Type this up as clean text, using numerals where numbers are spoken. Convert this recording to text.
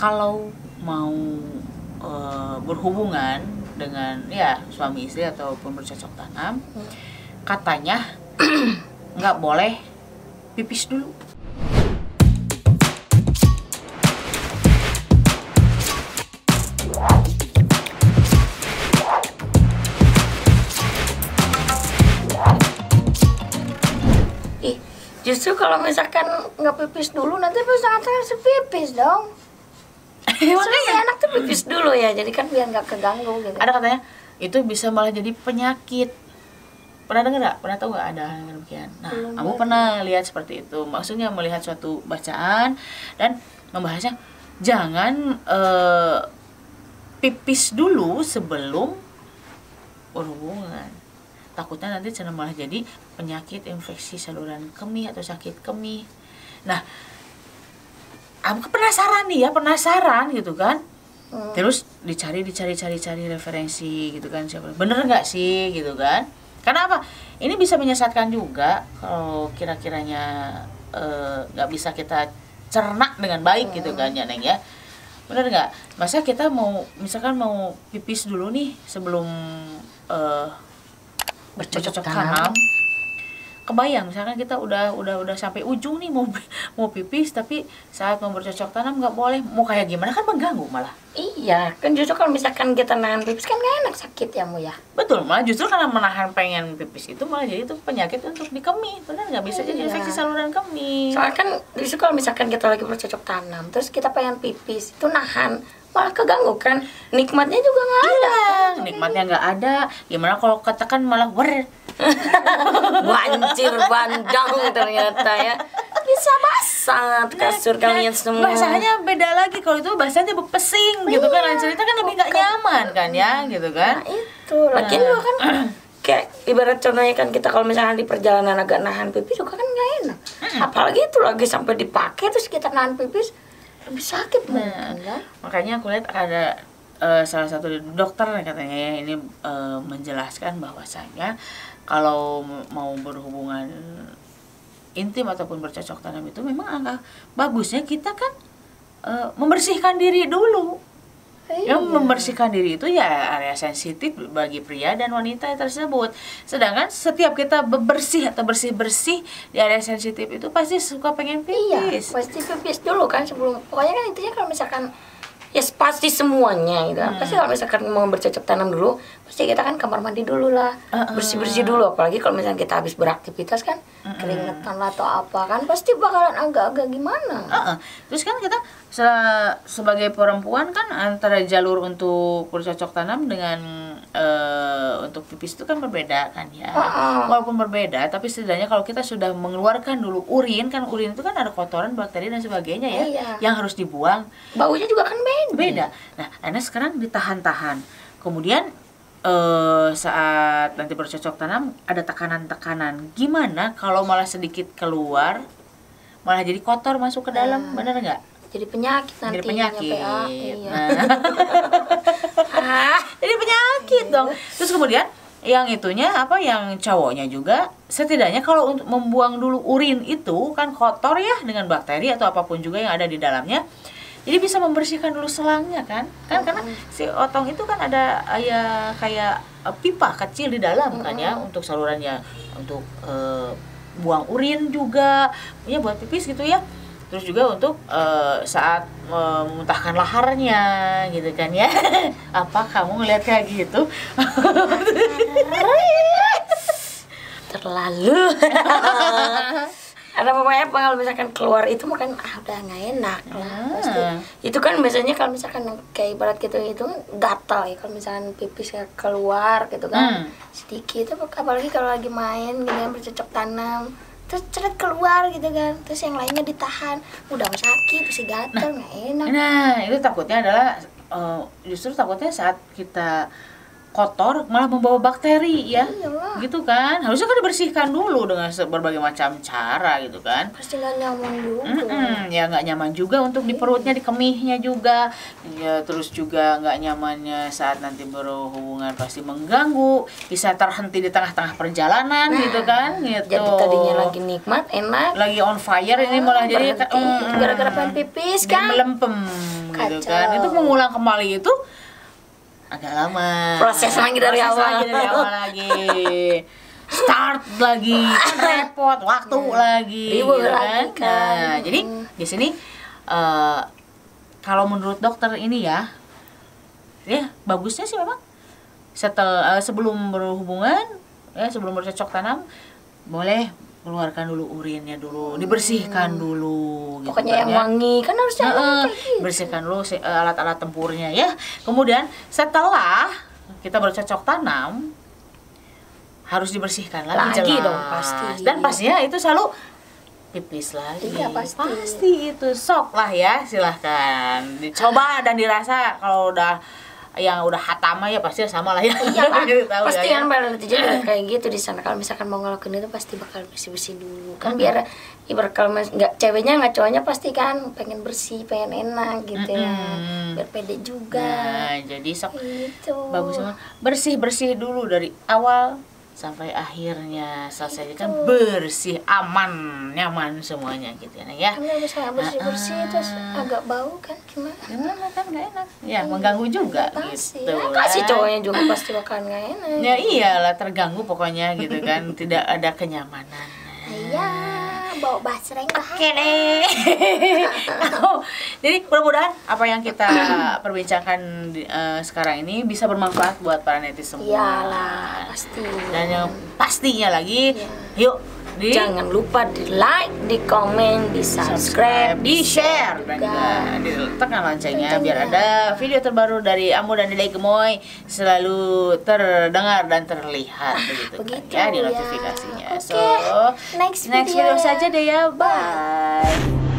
kalau mau berhubungan dengan ya suami istri ataupun bercocok tanam, katanya nggak boleh pipis dulu. Justru kalau misalkan nggak pipis dulu, nanti pas tengah-tengah harus pipis dong. Makanya enak tuh pipis dulu ya, jadi kan biar nggak keganggu gitu. Ada katanya itu bisa malah jadi penyakit. Pernah dengar nggak? Pernah tahu nggak ada hal yang demikian? Nah, kamu pernah lihat seperti itu? Maksudnya melihat suatu bacaan dan membahasnya jangan pipis dulu sebelum berhubungan. Takutnya nanti malah jadi penyakit infeksi saluran kemih atau sakit kemih. Nah, aku penasaran nih ya, penasaran gitu kan. Terus dicari referensi gitu kan, siapa bener nggak sih gitu kan? Karena apa? Ini bisa menyesatkan juga kalau kira-kiranya nggak bisa kita cerna dengan baik gitu kan ya Neng ya. Bener nggak? Masa kita mau misalkan mau pipis dulu nih sebelum bercocok tanam. Kebayang misalkan kita udah sampai ujung nih mau pipis, tapi saat mau bercocok tanam nggak boleh, mau kayak gimana kan mengganggu malah. Iya kan, justru kalau misalkan kita nahan pipis kan nggak enak, sakit ya Mu ya. Betul, malah justru karena menahan pengen pipis itu malah jadi itu penyakit untuk di kemih, benar nggak, bisa jadi infeksi saluran kemih. Soalnya kan justru kalau misalkan kita lagi bercocok tanam terus kita pengen pipis itu nahan, malah keganggu kan, nikmatnya juga nggak ada. Nikmatnya nggak ada. Gimana kalau katakan malah banjir bandang ternyata ya, bisa basah kasur kalian semua. Bahasanya beda lagi, kalau itu bahasanya pesing gitu kan, lain cerita kan lebih nggak nyaman kan ya gitu kan. Nah itu lagian juga kan kayak ibarat contohnya kan kita kalau misalnya di perjalanan agak nahan pipis juga kan nggak enak. Apalagi itu lagi sampai dipakai terus kita nahan pipis, lebih sakit kan. Makanya aku lihat ada salah satu dokter katanya ya, ini menjelaskan bahwasanya kalau mau berhubungan intim ataupun bercocok tanam itu memang agak bagusnya kita kan membersihkan diri dulu. Yang membersihkan diri itu ya area sensitif bagi pria dan wanita tersebut. Sedangkan setiap kita bersih atau bersih-bersih di area sensitif itu pasti suka pengen pipis. Iya, pasti pipis dulu kan sebelum. Pokoknya kan intinya kalau misalkan ya pasti semuanya gitu. Pasti kalau misalkan mau bercocok tanam dulu, pasti kita kan kamar mandi dulu lah, bersih-bersih dulu. Apalagi kalau misalkan kita habis beraktivitas kan, keringetan lah atau apa kan, pasti bakalan agak-agak gimana. Terus kan kita sebagai perempuan kan antara jalur untuk bercocok tanam dengan untuk pipis itu kan berbeda kan ya. Walaupun berbeda, tapi setidaknya kalau kita sudah mengeluarkan dulu urin, kan urin itu kan ada kotoran, bakteri dan sebagainya ya, yang harus dibuang. Baunya juga kan beda. Nah, Ana sekarang ditahan-tahan. Kemudian saat nanti bercocok tanam ada tekanan-tekanan. Gimana kalau malah sedikit keluar, malah jadi kotor masuk ke dalam, bener nggak? Jadi penyakit nanti. Jadi penyakit. Iya. Jadi penyakit dong. Terus kemudian yang itunya apa, yang cowoknya juga setidaknya kalau untuk membuang dulu urin itu kan kotor ya dengan bakteri atau apapun juga yang ada di dalamnya. Jadi bisa membersihkan dulu selangnya kan karena si otong itu kan ada ya kayak pipa kecil di dalam kan ya, untuk salurannya, untuk buang urin juga, ya buat pipis gitu ya. Terus juga untuk saat memuntahkan laharnya gitu kan ya. Apa kamu ngeliat kayak gitu? Terlalu. Ada pokoknya kalau misalkan keluar itu makan udah nggak enak lah pasti. Itu kan biasanya kalau misalkan kayak ibarat gitu itu gatal ya, kalau misalkan pipis keluar gitu kan sedikit, apalagi kalau lagi main gitu kan bercocok tanam terus ceret keluar gitu kan, terus yang lainnya ditahan, udah sakit pasti gatal, nggak enak. Nah itu takutnya adalah justru takutnya saat kita kotor malah membawa bakteri ya. Iyalah. Gitu kan, harusnya kan dibersihkan dulu dengan berbagai macam cara gitu kan. Pasti nggak nyaman juga. Ya nggak nyaman juga untuk di perutnya, di kemihnya juga ya. Terus juga nggak nyamannya saat nanti berhubungan pasti mengganggu, bisa terhenti di tengah-tengah perjalanan gitu kan gitu. Jadi tadinya lagi nikmat enak, lagi on fire, ini malah jadi gara-gara pengen pipis kan, melempem gitu Kacau. kan. Itu mengulang kembali itu agak lama. Proses lagi dari awal. Start lagi, kan repot, waktu lagi, Ribut gitu lagi kan. kan. Nah, jadi di sini kalau menurut dokter ini ya bagusnya sih memang sebelum berhubungan, ya sebelum bercocok tanam, boleh keluarkan dulu urinnya dulu, dibersihkan dulu. Pokoknya yang ya. wangi kan harusnya kayak gitu. Bersihkan dulu alat-alat tempurnya ya. Kemudian setelah kita bercocok tanam harus dibersihkan lagi, Lagi jelas. dong, pasti. Dan pastinya itu selalu pipis lagi. Iya, pasti. Itu sok lah ya, silahkan dicoba dan dirasa. Kalau udah hatama ya pasti sama lah ya. Iya kan, Tahu pasti ya, kan pada netizen juga kayak gitu di sana. Kalau misalkan mau ngelakuin itu pasti bakal bersih dulu kan, biar ibarat kalau nggak ceweknya nggak cowoknya pasti kan pengen bersih, pengen enak gitu ya, biar pede juga. Nah, jadi sok Gitu. bagus banget. Bersih dulu dari awal sampai akhirnya selesai kan bersih, aman, nyaman semuanya gitu ya. Kan kalau misalnya bersih terus agak bau kan gimana? Gimana kan nggak enak. Ya, mengganggu juga Pasti. gitu. Pasti kan. cowoknya juga pasti bakal nggak enak. Ya iyalah, terganggu pokoknya gitu kan, tidak ada kenyamanan. Iya, bau basreng lah. Oke deh. Jadi mudah-mudahan apa yang kita perbincangkan sekarang ini bisa bermanfaat buat para netizen semua. Iyalah, pasti. Dan yang pastinya lagi, yuk Jangan lupa di like, di komen, di subscribe, di share, dan juga ditekan loncengnya biar ada video terbaru dari Amu dan Dede Gemoy selalu terdengar dan terlihat begitu kan, ya di notifikasinya. Oke. So Next video video saja deh ya. Bye.